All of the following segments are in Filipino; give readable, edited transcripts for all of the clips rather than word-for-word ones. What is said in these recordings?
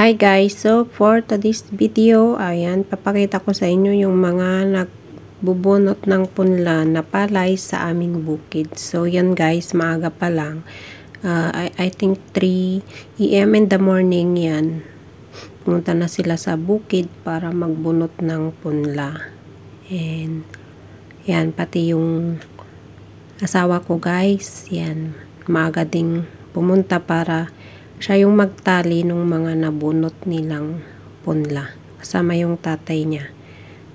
Hi guys, so for today's video, ayan, papakita ko sa inyo yung mga nagbubunot ng punla na palay sa aming bukid. So yan guys, maaga pa lang. I think 3 AM in the morning yan. Pumunta na sila sa bukid para magbunot ng punla. And yan, pati yung asawa ko guys, yan, maaga ding pumunta para siya yung magtali ng mga nabunot nilang punla. Kasama yung tatay niya.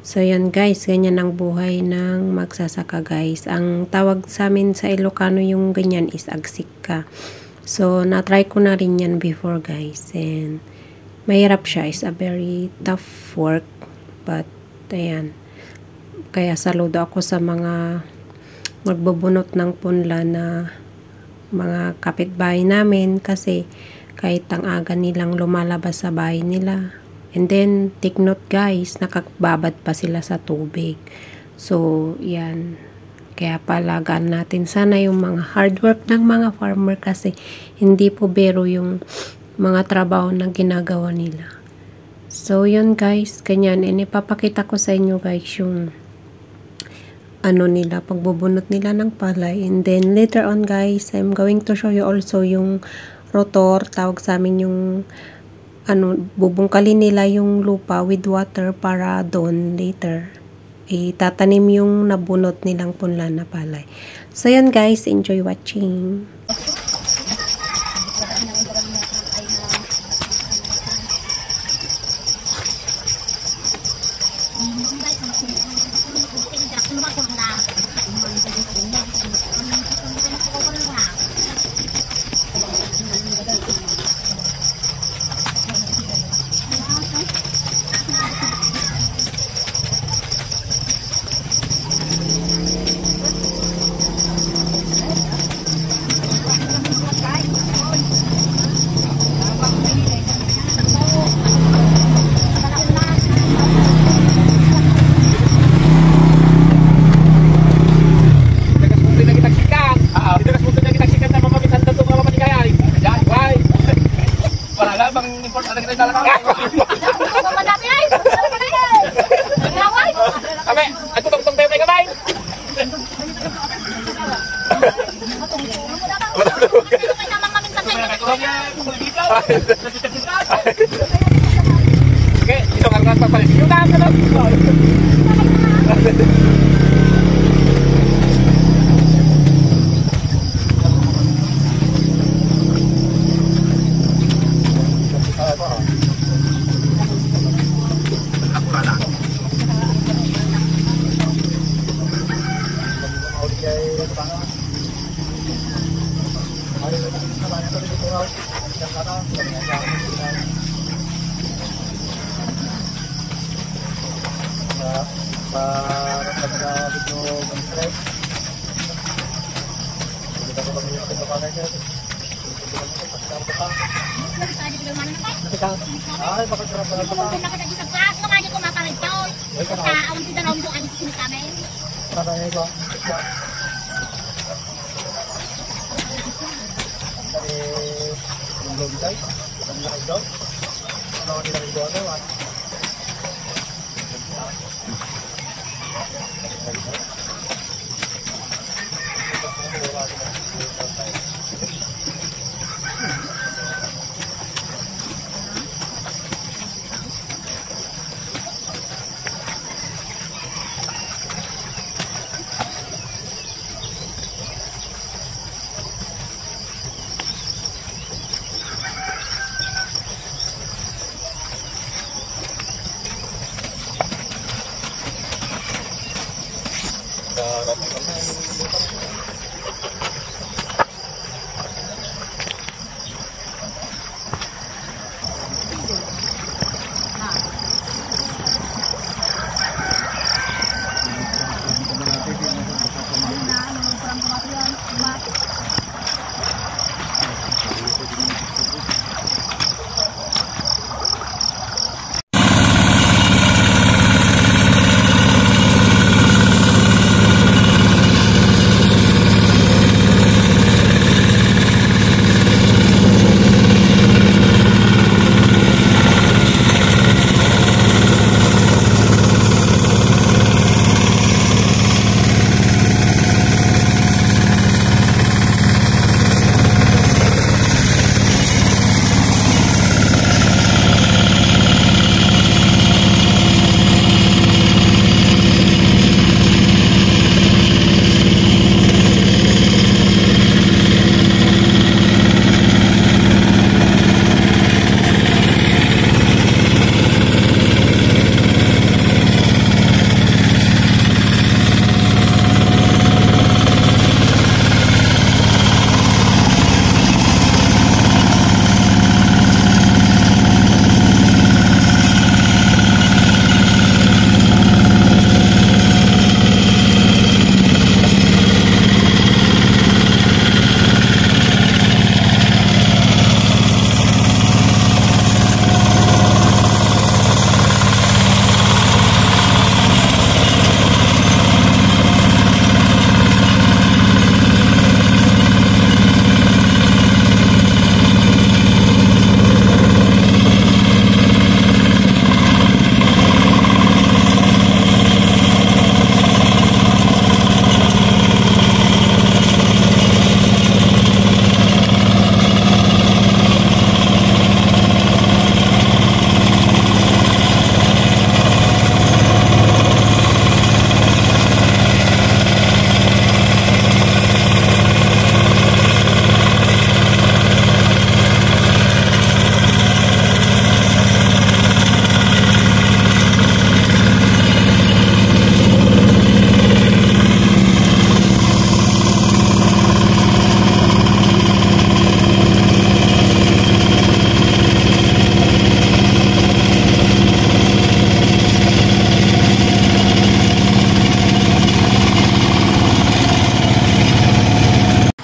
So, yan guys. Ganyan ang buhay ng magsasaka guys. Ang tawag sa amin sa Ilocano yung ganyan is agsika. So, na-try ko na rin yan before guys. And, mahirap siya. It's a very tough work. But, ayan. Kaya saludo ako sa mga magbubunot ng punla na mga kapitbahay namin kasi kahit ang aga nilang lumalabas sa bahay nila. And then, take note guys, nakababad pa sila sa tubig. So, yan. Kaya palagaan natin sana yung mga hard work ng mga farmer kasi hindi po biro yung mga trabaho na ginagawa nila. So, yun guys, ganyan. And ipapakita ko sa inyo guys yung nila, pagbubunot nila ng palay. And then, later on guys, I'm going to show you also yung rotor, tawag sa amin yung bubungkalin nila yung lupa with water para doon later itatanim yung nabunot nilang punla na palay. So yan guys, enjoy watching. Okay, isang arngas papalit. Yung daan ka lang.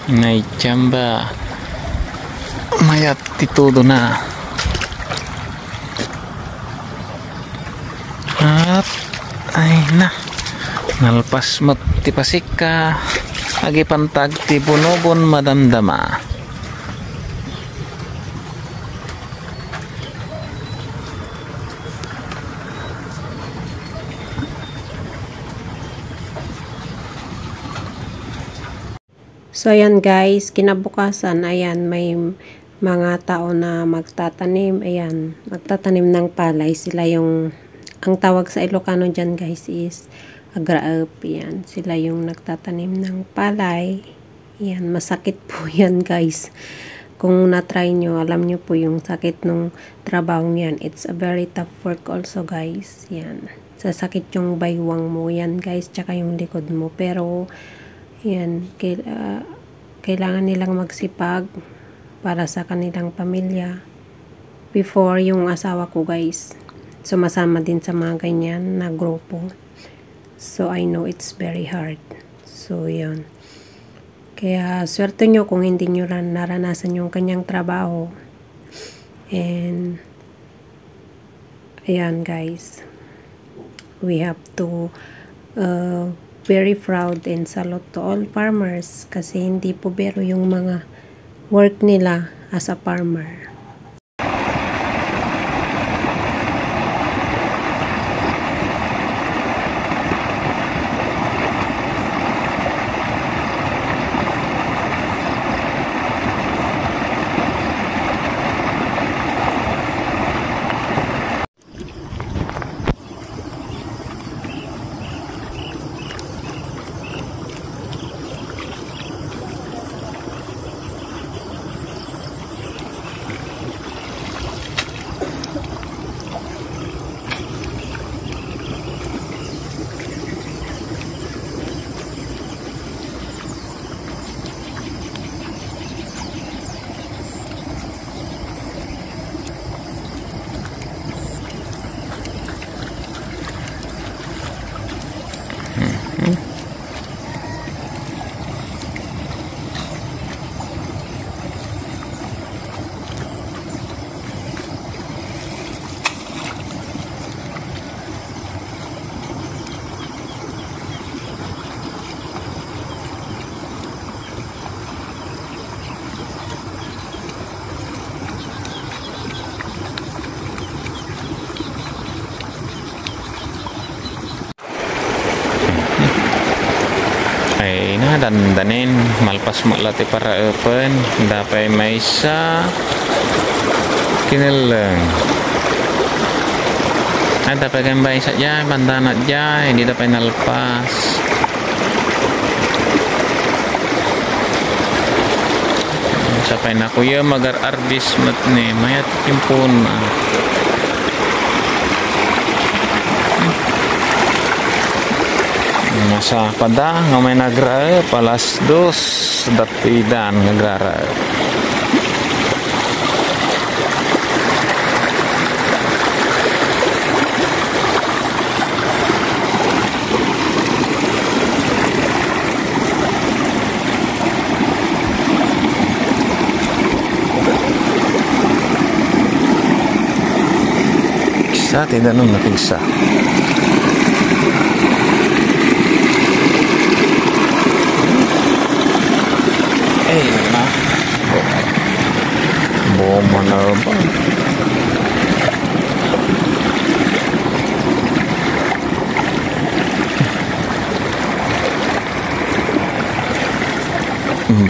May tsamba. Mayat titudo na. At ay na. Nalpas mo tipasik ka. Agi pantag ti bunobon madamdama. So ayan guys, kinabukasan, ayan, may mga tao na magtatanim, ayan, magtatanim ng palay. Sila yung, ang tawag sa Ilocano dyan guys is agraep, yan. Sila yung nagtatanim ng palay. Yan, masakit po yan guys. Kung na-try nyo, alam nyo po yung sakit ng trabaho yan. It's a very tough work also guys. Yan, sasakit yung baywang mo yan guys, tsaka yung likod mo. Pero yan, kailangan nilang magsipag para sa kanilang pamilya. Before, yung asawa ko guys, sumasama din sa mga ganyan na grupo. So, I know it's very hard. So, yun. Kaya, swerte nyo kung hindi nyo naranasan yung kanyang trabaho. And, ayan guys. We have to, very proud and salute to all farmers kasi hindi po biro yung mga work nila as a farmer. Ay na, dandanin. Malpas mo lati para open. Dapat may isa. Kinilang. Ay, dapat kang bay sa dyan. Bandanat dyan. Hindi dapat nalpas. Sapay na kuya magar-arbis mat ni. Mayat kimpun. Nasa pada nga may nagra palas 2 datidan nagrara. Kisa tidak nung napigsa. Na bomba na ba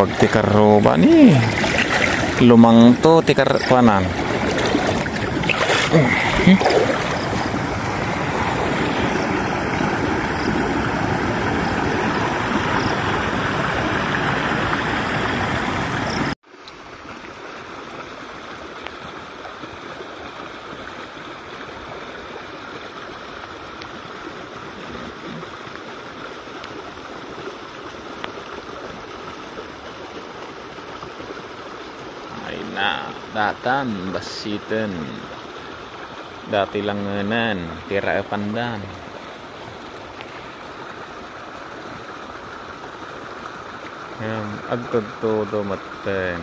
bagtikar roba ni lumang to tikar kanan. Na datan basitan dati langanan tira pandan Agtod todo mateng.